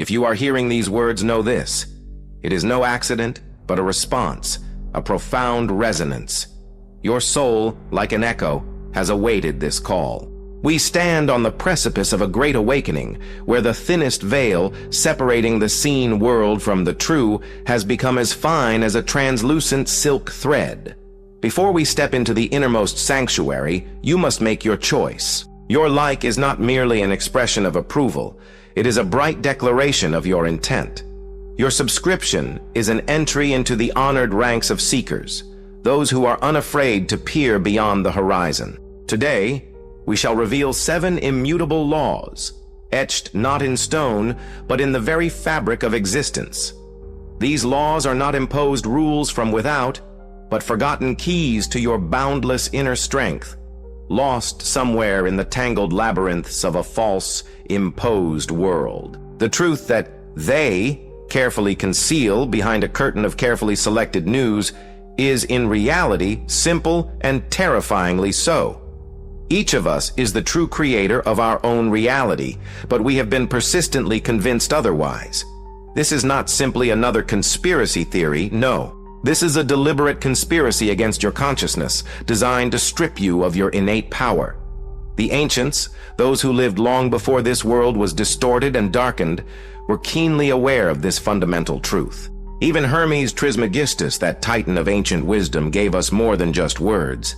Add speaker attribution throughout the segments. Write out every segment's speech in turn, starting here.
Speaker 1: If you are hearing these words, know this. It is no accident, but a response, a profound resonance. Your soul, like an echo, has awaited this call. We stand on the precipice of a great awakening, where the thinnest veil, separating the seen world from the true, has become as fine as a translucent silk thread. Before we step into the innermost sanctuary, you must make your choice. Your like is not merely an expression of approval. It is a bright declaration of your intent. Your subscription is an entry into the honored ranks of seekers, those who are unafraid to peer beyond the horizon. Today, we shall reveal 7 immutable laws, etched not in stone, but in the very fabric of existence. These laws are not imposed rules from without, but forgotten keys to your boundless inner strength, lost somewhere in the tangled labyrinths of a false, imposed world. The truth that they carefully conceal behind a curtain of carefully selected news is in reality simple and terrifyingly so. Each of us is the true creator of our own reality, but we have been persistently convinced otherwise. This is not simply another conspiracy theory, no. This is a deliberate conspiracy against your consciousness, designed to strip you of your innate power. The ancients, those who lived long before this world was distorted and darkened, were keenly aware of this fundamental truth. Even Hermes Trismegistus, that titan of ancient wisdom, gave us more than just words.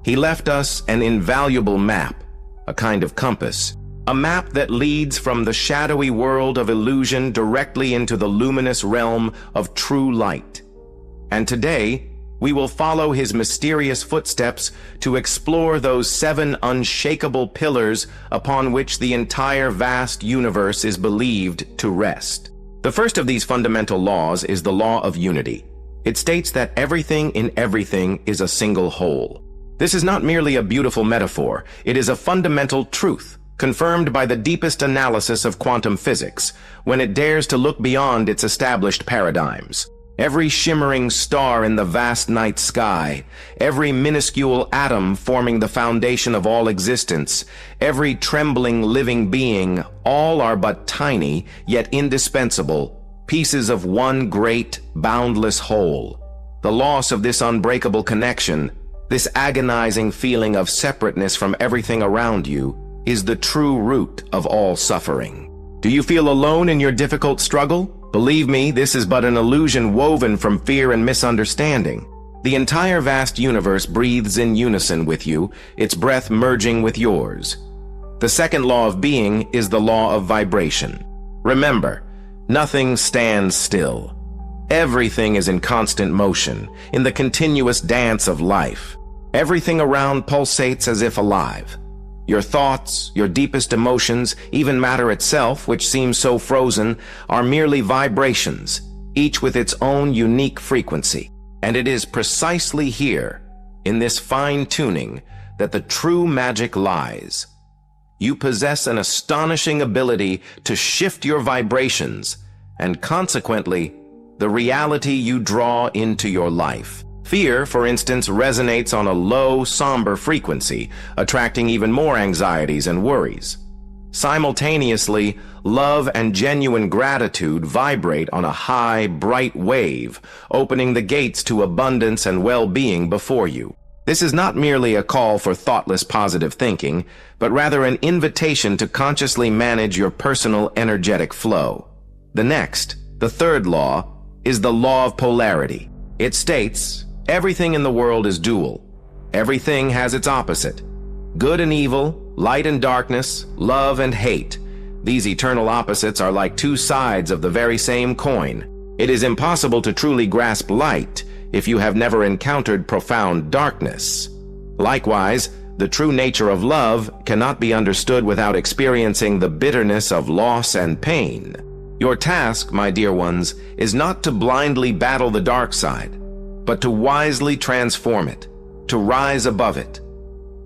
Speaker 1: He left us an invaluable map, a kind of compass, a map that leads from the shadowy world of illusion directly into the luminous realm of true light. And today, we will follow his mysterious footsteps to explore those 7 unshakable pillars upon which the entire vast universe is believed to rest. The first of these fundamental laws is the law of unity. It states that everything in everything is a single whole. This is not merely a beautiful metaphor, it is a fundamental truth, confirmed by the deepest analysis of quantum physics, when it dares to look beyond its established paradigms. Every shimmering star in the vast night sky, every minuscule atom forming the foundation of all existence, every trembling living being, all are but tiny, yet indispensable, pieces of one great, boundless whole. The loss of this unbreakable connection, this agonizing feeling of separateness from everything around you, is the true root of all suffering. Do you feel alone in your difficult struggle? Believe me, this is but an illusion woven from fear and misunderstanding. The entire vast universe breathes in unison with you, its breath merging with yours. The second law of being is the law of vibration. Remember, nothing stands still. Everything is in constant motion, in the continuous dance of life. Everything around pulsates as if alive. Your thoughts, your deepest emotions, even matter itself, which seems so frozen, are merely vibrations, each with its own unique frequency. And it is precisely here, in this fine-tuning, that the true magic lies. You possess an astonishing ability to shift your vibrations, and consequently, the reality you draw into your life. Fear, for instance, resonates on a low, somber frequency, attracting even more anxieties and worries. Simultaneously, love and genuine gratitude vibrate on a high, bright wave, opening the gates to abundance and well-being before you. This is not merely a call for thoughtless positive thinking, but rather an invitation to consciously manage your personal energetic flow. The third law, is the law of polarity. It states, everything in the world is dual. Everything has its opposite. Good and evil, light and darkness, love and hate. These eternal opposites are like 2 sides of the very same coin. It is impossible to truly grasp light if you have never encountered profound darkness. Likewise, the true nature of love cannot be understood without experiencing the bitterness of loss and pain. Your task, my dear ones, is not to blindly battle the dark side, but to wisely transform it, to rise above it.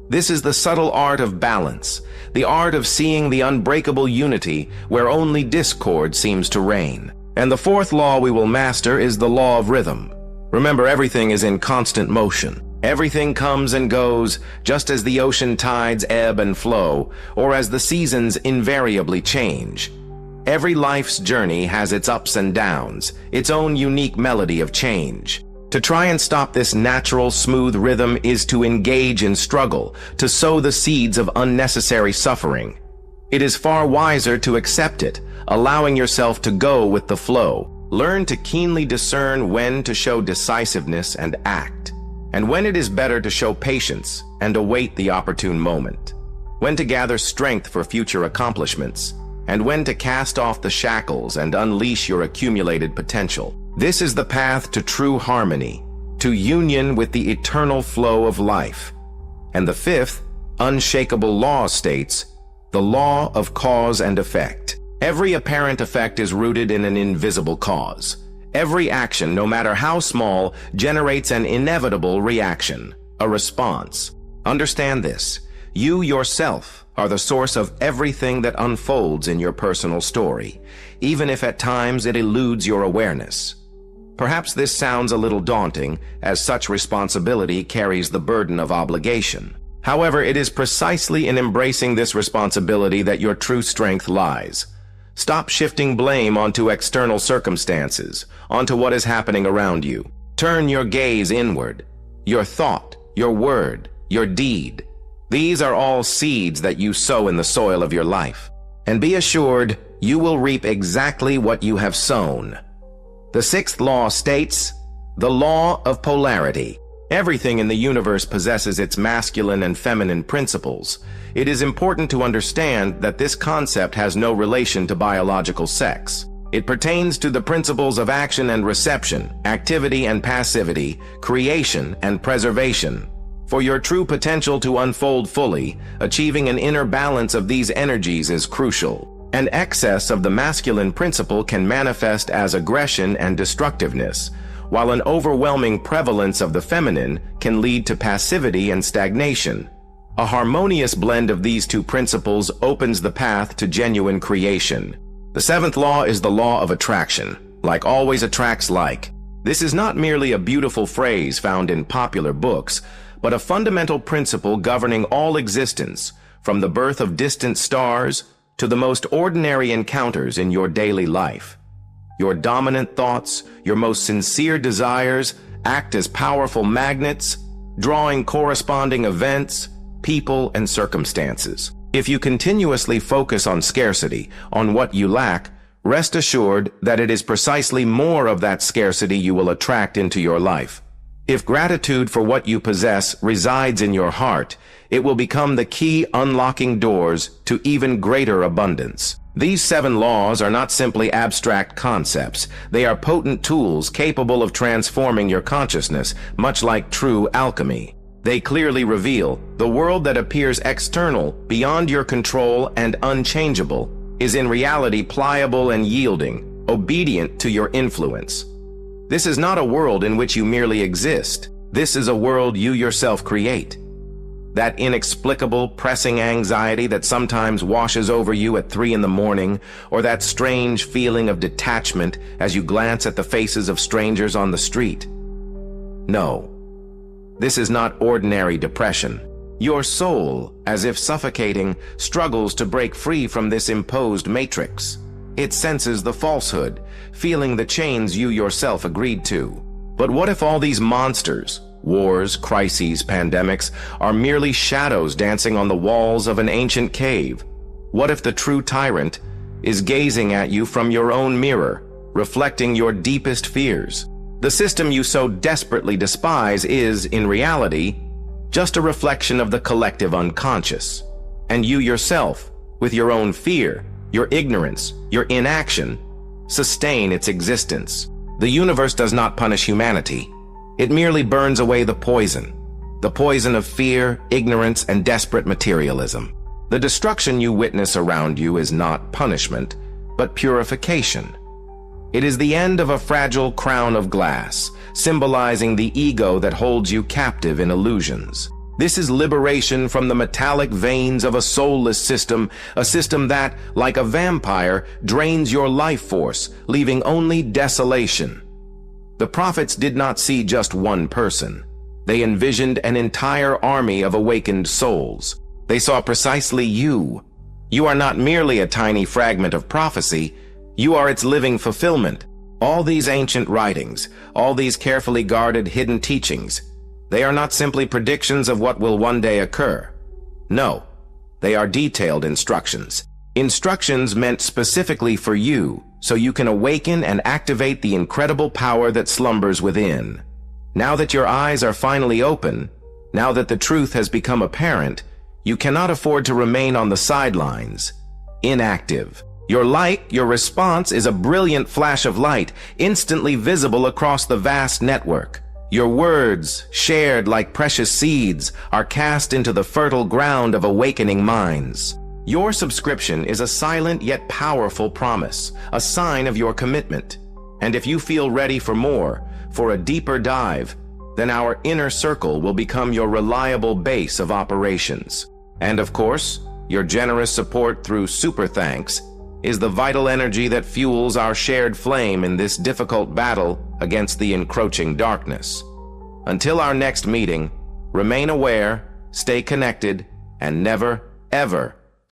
Speaker 1: This is the subtle art of balance, the art of seeing the unbreakable unity where only discord seems to reign. And the 4th law we will master is the law of rhythm. Remember, everything is in constant motion. Everything comes and goes, just as the ocean tides ebb and flow, or as the seasons invariably change. Every life's journey has its ups and downs, its own unique melody of change. To try and stop this natural, smooth rhythm is to engage in struggle, to sow the seeds of unnecessary suffering. It is far wiser to accept it, allowing yourself to go with the flow. Learn to keenly discern when to show decisiveness and act, and when it is better to show patience and await the opportune moment. When to gather strength for future accomplishments, and when to cast off the shackles and unleash your accumulated potential. This is the path to true harmony, to union with the eternal flow of life. And the fifth, unshakable law states, the law of cause and effect. Every apparent effect is rooted in an invisible cause. Every action, no matter how small, generates an inevitable reaction, a response. Understand this. You yourself are the source of everything that unfolds in your personal story, even if at times it eludes your awareness. Perhaps this sounds a little daunting, as such responsibility carries the burden of obligation. However, it is precisely in embracing this responsibility that your true strength lies. Stop shifting blame onto external circumstances, onto what is happening around you. Turn your gaze inward. Your thought, your word, your deed. These are all seeds that you sow in the soil of your life. And be assured, you will reap exactly what you have sown. The sixth law states, the law of polarity. Everything in the universe possesses its masculine and feminine principles. It is important to understand that this concept has no relation to biological sex. It pertains to the principles of action and reception, activity and passivity, creation and preservation. For your true potential to unfold fully, achieving an inner balance of these energies is crucial. An excess of the masculine principle can manifest as aggression and destructiveness, while an overwhelming prevalence of the feminine can lead to passivity and stagnation. A harmonious blend of these two principles opens the path to genuine creation. The seventh law is the law of attraction. Like always attracts like. This is not merely a beautiful phrase found in popular books, but a fundamental principle governing all existence, from the birth of distant stars to the most ordinary encounters in your daily life. Your dominant thoughts, your most sincere desires act as powerful magnets, drawing corresponding events, people, and circumstances. If you continuously focus on scarcity, on what you lack, rest assured that it is precisely more of that scarcity you will attract into your life. If gratitude for what you possess resides in your heart, it will become the key unlocking doors to even greater abundance. These 7 laws are not simply abstract concepts. They are potent tools capable of transforming your consciousness, much like true alchemy. They clearly reveal the world that appears external, beyond your control, and unchangeable is in reality pliable and yielding, obedient to your influence. This is not a world in which you merely exist. This is a world you yourself create. That inexplicable, pressing anxiety that sometimes washes over you at 3 in the morning, or that strange feeling of detachment as you glance at the faces of strangers on the street. No, this is not ordinary depression. Your soul, as if suffocating, struggles to break free from this imposed matrix. It senses the falsehood, feeling the chains you yourself agreed to. But what if all these monsters, wars, crises, pandemics, are merely shadows dancing on the walls of an ancient cave? What if the true tyrant is gazing at you from your own mirror, reflecting your deepest fears? The system you so desperately despise is, in reality, just a reflection of the collective unconscious. And you yourself, with your own fear, your ignorance, your inaction, sustain its existence. The universe does not punish humanity. It merely burns away the poison of fear, ignorance, and desperate materialism. The destruction you witness around you is not punishment, but purification. It is the end of a fragile crown of glass, symbolizing the ego that holds you captive in illusions. This is liberation from the metallic veins of a soulless system, a system that, like a vampire, drains your life force, leaving only desolation. The prophets did not see just one person. They envisioned an entire army of awakened souls. They saw precisely you, You are not merely a tiny fragment of prophecy, you are its living fulfillment. All these ancient writings, all these carefully guarded hidden teachings, they are not simply predictions of what will one day occur. No, they are detailed instructions. Instructions meant specifically for you, so you can awaken and activate the incredible power that slumbers within. Now that your eyes are finally open, now that the truth has become apparent, you cannot afford to remain on the sidelines, inactive. Your light, your response, is a brilliant flash of light, instantly visible across the vast network. Your words, shared like precious seeds, are cast into the fertile ground of awakening minds. Your subscription is a silent yet powerful promise, a sign of your commitment. And if you feel ready for more, for a deeper dive, then our inner circle will become your reliable base of operations. And of course, your generous support through super thanks is the vital energy that fuels our shared flame in this difficult battle against the encroaching darkness. Until our next meeting, remain aware, stay connected, and never, ever